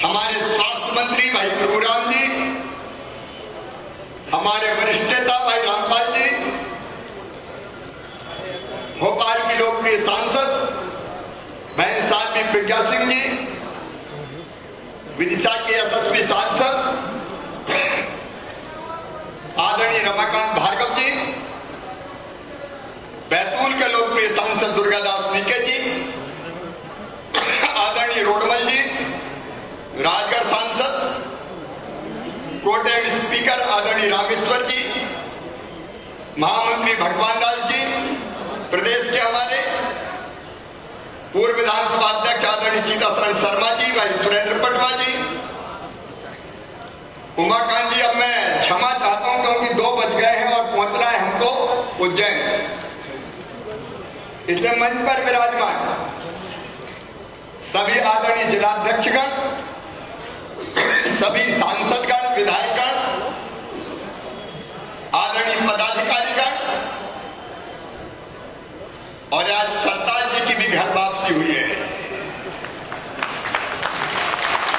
हमारे स्वास्थ्य मंत्री भाई प्रभुराम जी, हमारे वरिष्ठ नेता भाई रामपाल जी, भोपाल की लोकप्रिय सांसद बहन साध्वी प्रज्ञा सिंह जी, विदिशा के यशस्वी सांसद आदरणीय रमाकांत भार्गव जी, बैतूल के लोकप्रिय सांसद दुर्गादास नीके जी, आदरणीय रोडमल जी, राजगढ़ सांसद, प्रोटेम स्पीकर आदरणीय रामेश्वर जी, महामंत्री भगवान दास जी, प्रदेश के हमारे पूर्व विधानसभा अध्यक्ष आदरणीय सीताशरण शर्मा जी, भाई सुरेंद्र पटवा जी, उमाकांत जी। अब मैं क्षमा चाहता हूं क्योंकि 2 बज गए हैं और पहुंचना है हमको उज्जैन, इसलिए मंच पर विराजमान सभी आदरणीय जिलाध्यक्षगण, सभी सांसदगण, विधायकगण, आदरणीय पदाधिकारीगण, और आज सरताज जी की भी घर वापसी हुई है।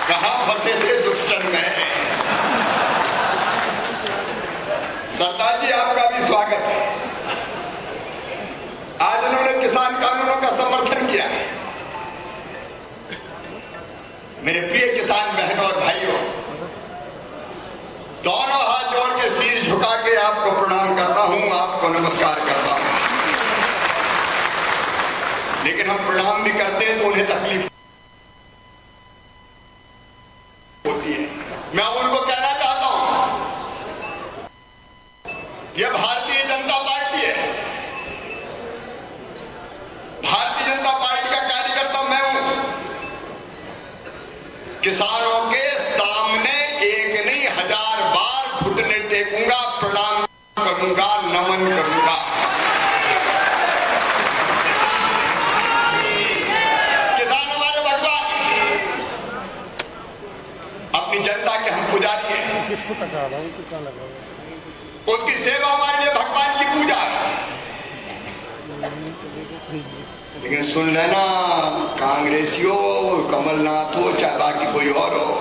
कहां फंसे थे दुष्टन में। सरताज जी आपका भी स्वागत है। आज उन्होंने किसान कानूनों का समर्थन किया। मेरे प्रिय किसान बहनों और भाइयों, दोनों हाथ जोड़ के शीश झुका के आपको प्रणाम करता हूं, आपको नमस्कार करता हूं। लेकिन हम प्रणाम भी करते हैं तो उन्हें तकलीफ होती है। मैं उनको कहना चाहता हूं, यह भारतीय जनता पार्टी है। भारतीय जनता पार्टी का कार्यकर्ता मैं हूं। किसानों के सामने एक नहीं 1000 बार घुटने टेकूंगा, प्रणाम करूंगा, नमन करूंगा।
रहा हूँ तो कहाँ लगा हुआ
उसकी सेवा हमारे लिए भगवान की पूजा है। लेकिन सुन लेना कांग्रेसियों, कमलनाथ हो चाहे बाकी कोई और हो,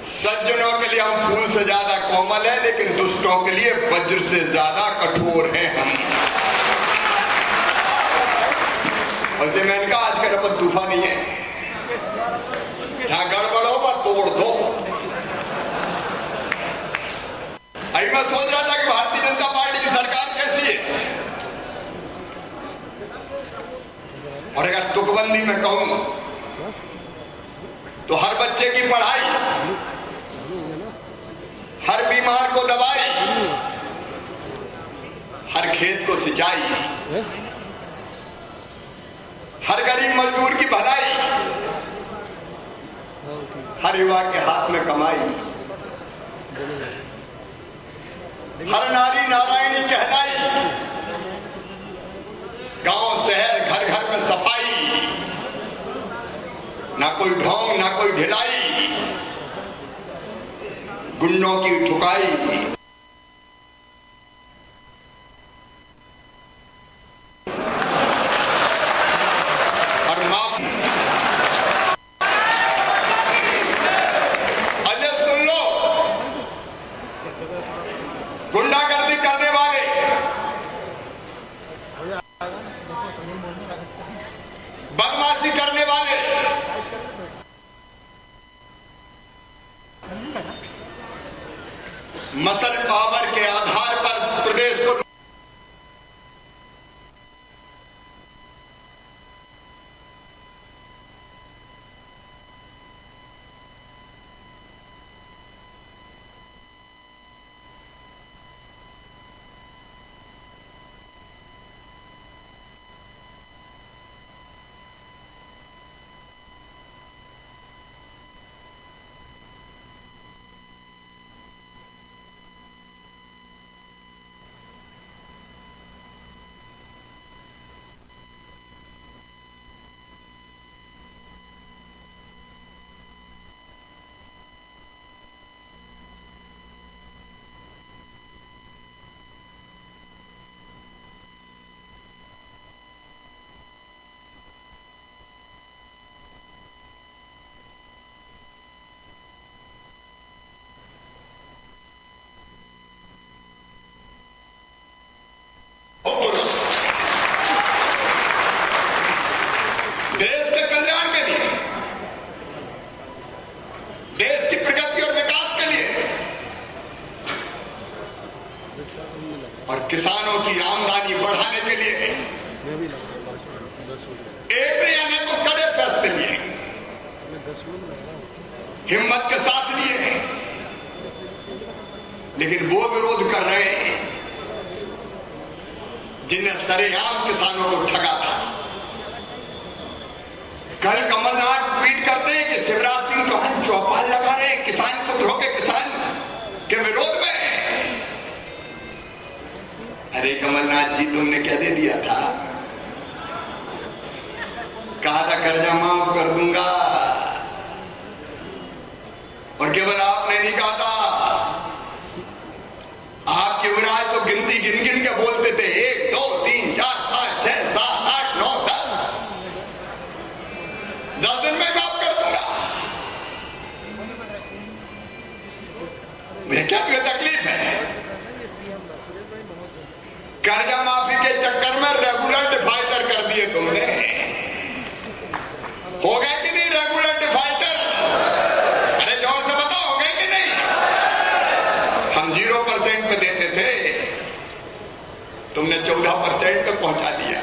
सज्जनों के लिए हम फूल से ज्यादा कोमल है, लेकिन दुष्टों के लिए वज्र से ज्यादा कठोर हैं हम। और मैंने कहा आजकल अपन तूफान नहीं है, जहां गड़बड़ हो पर तोड़ दो। अभी मैं सोच रहा था कि भारतीय जनता पार्टी की सरकार कैसी है, और अगर तुकबंदी में कहूं तो हर बच्चे की पढ़ाई, हर बीमार को दवाई, हर खेत को सिंचाई, हर गरीब मजदूर की भलाई, हर युवा के हाथ में कमाई, हर नारी नारायणी कहलाई, गांव शहर घर घर में सफाई, ना कोई ढोंग ना कोई ढिलाई, गुंडों की ठुकाई। और माफ अजय सुन लो, गुंडागर्दी करने वाले, बदमाशी करने वाले, मसल पावर के आधार पर प्रदेश को देश के कल्याण के लिए, देश की प्रगति और विकास के लिए, और किसानों की आमदनी बढ़ाने के लिए एक ने अनेकों कड़े फैसले लिए, हिम्मत के साथ लिए, लेकिन वो विरोध कर रहे हैं जिनने सरेआम किसानों को ठगा था। कल कमलनाथ ट्वीट करते हैं कि शिवराज सिंह चौहान चौपाल लगा रहे हैं किसान पुत्रों के, किसान के विरोध में। अरे कमलनाथ जी, तुमने क्या दे दिया था? कहा था कर्जा माफ कर दूंगा, और केवल आपने नहीं कहा था, आपके युवराज तो गिनती गिन गिन के बोलते थे, 1 2 3 4 5 6 7 8 9 10 दिन में माफ कर दूंगा। मुझे क्या तकलीफ है? कर्जा माफी के चक्कर में रेगुलर डिफॉल्टर कर दिए तुमने। हो गए कि नहीं रेगुलर डिफॉल्टर? अरे जोर से बताओ, हो गए कि नहीं? हम 0% पे देते थे, तुमने 14% पे पहुंचा दिया।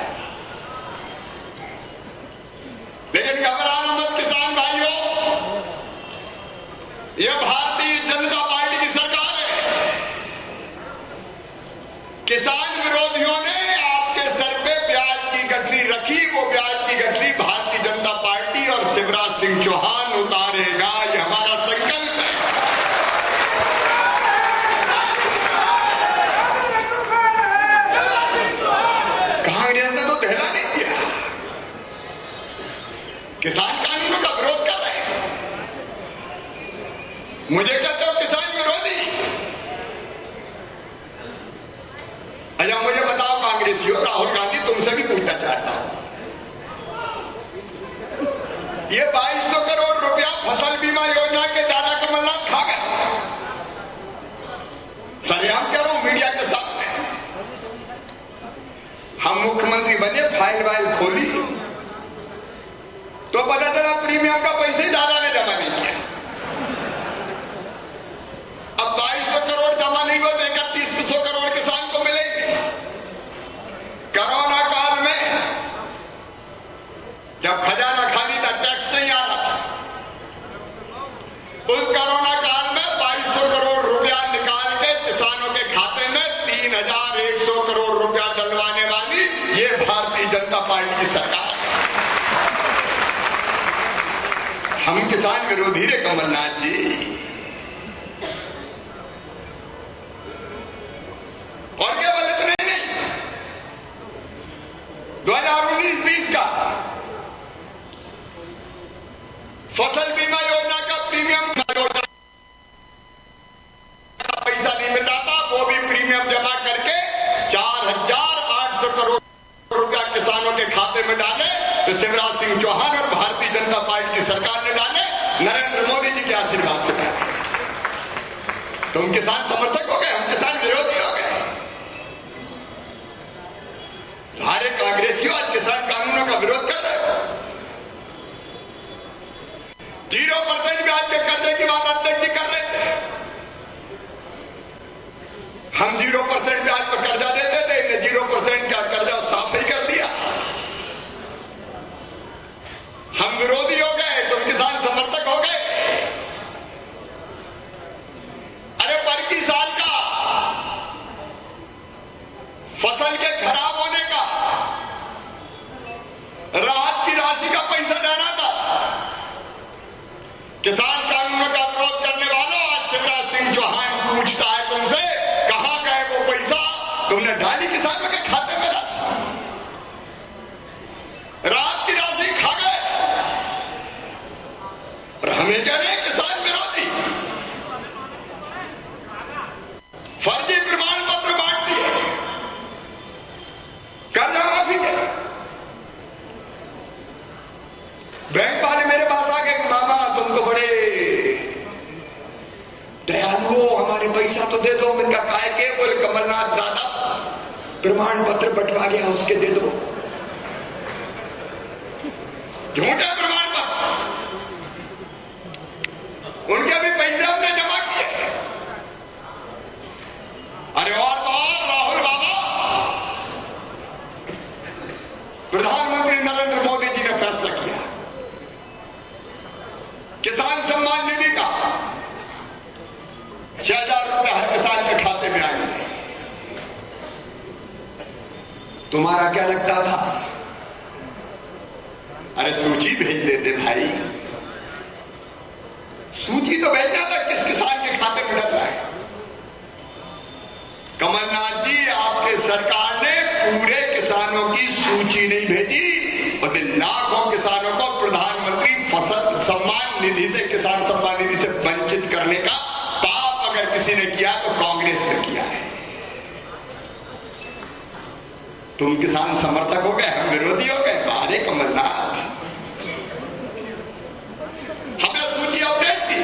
लेकिन घबराना मत किसान भाइयों, यह भारतीय जनता पार्टी की सरकार है। किसान विरोधियों ने आपके सर पे ब्याज की गठरी रखी, वो ब्याज की गठरी भारतीय जनता पार्टी और शिवराज सिंह चौहान उतारेगा, ये हमारा संकल्प है। कांग्रेस ने तो धैर्य नहीं दिया, किसान कानूनों का विरोध कर रहे हैं। मुझे कांग्रेसियों, राहुल गांधी, तुमसे भी पूछना चाहता हूं, ये 2200 करोड़ रुपया फसल बीमा योजना के दादा कमलनाथ खा गए। सरेआम कह रहा हूं मीडिया के सामने। हम मुख्यमंत्री बने, फाइल वाइल खोली तो पता चला प्रीमियम का पैसे दादा ने जमा नहीं किया। अब 2200 करोड़ जमा नहीं हुआ तो 3100 करोड़ किसान को मिलेंगे। कोरोना काल में जब खजाना खाली था, टैक्स नहीं आ रहा था, उस कोरोना काल में 2200 करोड़ रुपया निकाल के किसानों के खाते में 3100 करोड़ रुपया डलवाने वाली ये भारतीय जनता पार्टी की सरकार। हम किसान विरोधी रे कमलनाथ जी। और क्या बोले इतने नहीं, 2019-20 का फसल बीमा योजना का प्रीमियम का पैसा नहीं मिल रहा था, वो भी प्रीमियम जमा करके 4800 करोड़ रुपया किसानों के खाते में डाले तो शिवराज सिंह चौहान और भारतीय जनता पार्टी की सरकार ने डाले, नरेंद्र मोदी जी के आशीर्वाद से डाले। तुम किसान समर्थक हो गए, हम किसान विरोधी हो गए। सारे कांग्रेसियों आज किसान कानूनों का विरोध कर रहे हो। 0% ब्याज के कर्जे की बात अध्यक्ष जी कर रहे थे। हम 0% ब्याज पर कर्जा देते थे, इन्हें 0% का कर्जा साफ ही कर दिया। हम विरोधी हो गए, तुम किसान समर्थक हो गए। अरे 25 साल का फसल के खराब होने का राहत की राशि का पैसा देना था। किसान कानूनों का विरोध करने वालों, आज शिवराज सिंह चौहान पूछता है तुमसे, कहां गए वो पैसा? तुमने डाली किसानों के खाते में राशि, राहत की राशि खा गए। और हमें कह रहे हैं किसान विरोधी, फर्जी प्रमाण पत्र बांट दिए, कर्जा माफी के। बैंक वाले मेरे पास आ गए, मामा तुम तो बड़े दयालु हो, हमारे पैसा तो दे दो। इनका काय के? बोले कमलनाथ दादा प्रमाण पत्र बंटवा गया, उसके दे दो। झूठे प्रमाण पत्र, उनके भी पैसे हमने जमा किए। अरे और तो और राहुल बाबा, प्रधानमंत्री नरेंद्र मोदी जी ने फैसला किया किसान सम्मान निधि का 6000 रुपए हर किसान के खाते में आएंगे। तुम्हारा क्या लगता था? अरे सूची भेज देते भाई, सूची तो भेजना था किस किसान के खाते में डल रहा है। कमलनाथ जी, आपके सरकार ने पूरे किसानों की सूची नहीं भेजी, बल्कि लाखों किसानों को प्रधानमंत्री फसल सम्मान निधि से, किसान सम्मान निधि से वंचित करने का पाप अगर किसी ने किया तो कांग्रेस ने किया है। तुम किसान समर्थक हो गए, हम विरोधी हो गए। अरे कमलनाथ, हमने सूची अपडेट की,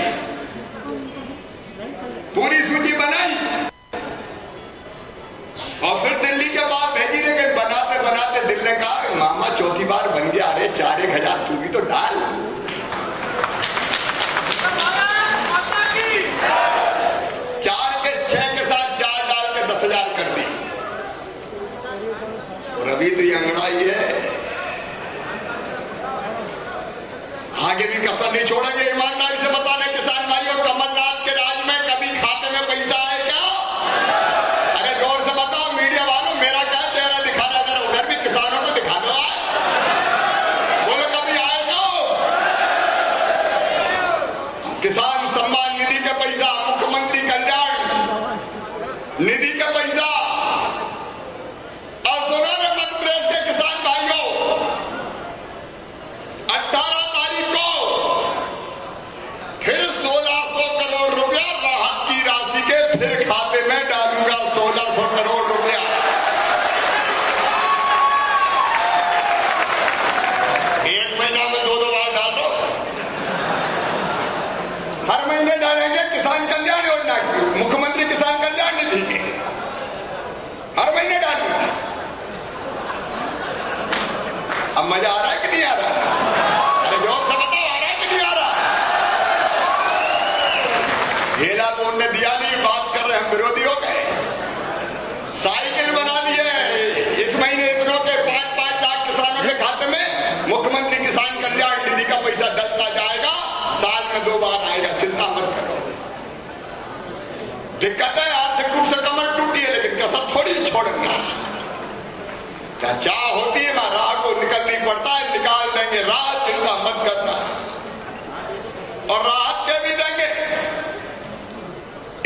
पूरी सूची बनाई और फिर दिल्ली के बाद भेजी। लेकिन बनाते बनाते दिल ने कहा, मामा चौथी बार बन गया, अरे 4-1000 तू भी तो डाल। 4 के 6 के साथ 4 डाल के 10,000 कर दी। और अभी तो ये अंगड़ाई है, आगे भी कसर नहीं छोड़ेंगे। ईमानदारी से बताने किसान भाइयों, कमलनाथ के राज में कभी खाते में पैसा है क्या? अगर गौर से बताओ मीडिया वालों, मेरा क्या चेहरा दिखा रहा है, जरा उधर भी किसानों को दिखा दो। बोलो कभी आए तो हर महीने डालूंगा। अब मजा आ रहा है कि नहीं आ रहा? अरे जॉब से बताओ, आ रहा है कि नहीं आ रहा? हेला तो उनने दिया नहीं, बात कर रहे हम विरोधी हो गए। साइकिल बना दिए इस महीने इतनों के 5-5 लाख किसानों के खाते में मुख्यमंत्री किसान कल्याण निधि का पैसा डलता जाएगा, साल में 2 बार आएगा, चिंता मत करो। दिक्कत है आर्थिक रूप से कमर टूटी है, लेकिन कसम थोड़ी छोड़ूंगा। क्या चाह होती है मैं राह को निकलनी पड़ता है, निकाल देंगे राह, चिंता मत करना। और राहत के भी देंगे,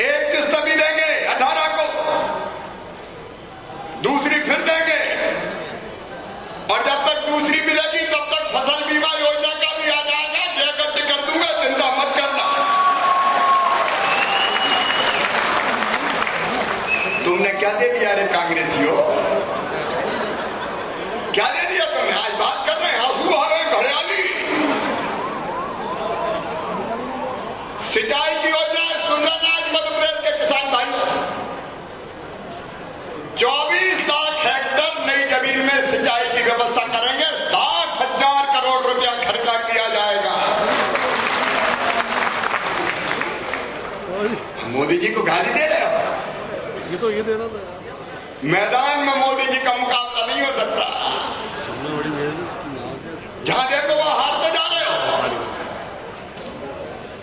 एक किस्त भी देंगे 18 को, दूसरी फिर देंगे, और जब तक दूसरी मिलेगी तब तक फसल बीमा योजना का भी आ जाएगा, जैकेट कर दूंगा, चिंता मत करना। तुमने क्या दे दिया रे कांग्रेसियों? क्या दे दिया तुमने? आज बात कर रहे हैं, आंसू आ रहे हैं, घड़ियाली। सिंचाई की योजना सुन रहा आज मध्य प्रदेश के किसान भाइयों, 24 लाख हेक्टर नई जमीन में सिंचाई की व्यवस्था करेंगे, 60,000 करोड़ रुपया खर्चा किया जाएगा। मोदी जी को गाली दे रहे हो?
ये तो ये दे रहा था,
मैदान में मोदी जी का मुकाबला नहीं हो सकता। जहां देखो वहां हारते जा रहे हो,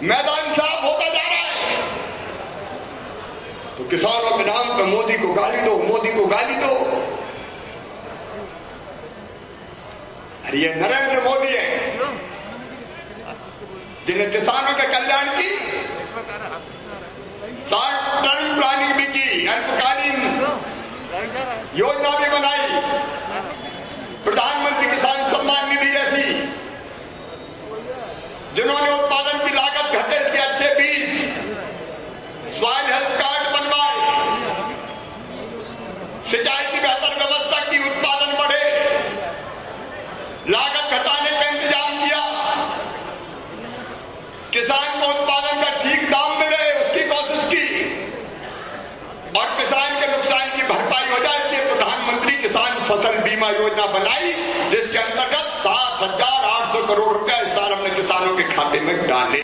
मैदान साफ होता जा रहा है। तो किसानों के नाम पर मोदी को गाली दो, मोदी को गाली दो। अरे ये नरेंद्र मोदी है जिन्हें किसानों के कल्याण की शॉर्ट टर्म प्लानिंग भी की, अल्पकालीन योजना भी बनाई, प्रधानमंत्री किसान सम्मान निधि जैसी, जिन्होंने उत्पादन की लागत घटे के अच्छे बीज, सॉइल हेल्थ कार्ड बनवाए, सिंचाई की बेहतर व्यवस्था की, उत्पादन बढ़े, लागत घटाने का इंतजाम किया, किसान को उत्पादन का ठीक दाम मिले उसकी कोशिश की, और किसान के नुकसान की भरपाई हो जाए, इसलिए प्रधानमंत्री किसान फसल बीमा योजना बनाई, जिसके अंतर्गत 7,800 करोड़ रुपया इस साल हमने किसानों के खाते में डाले।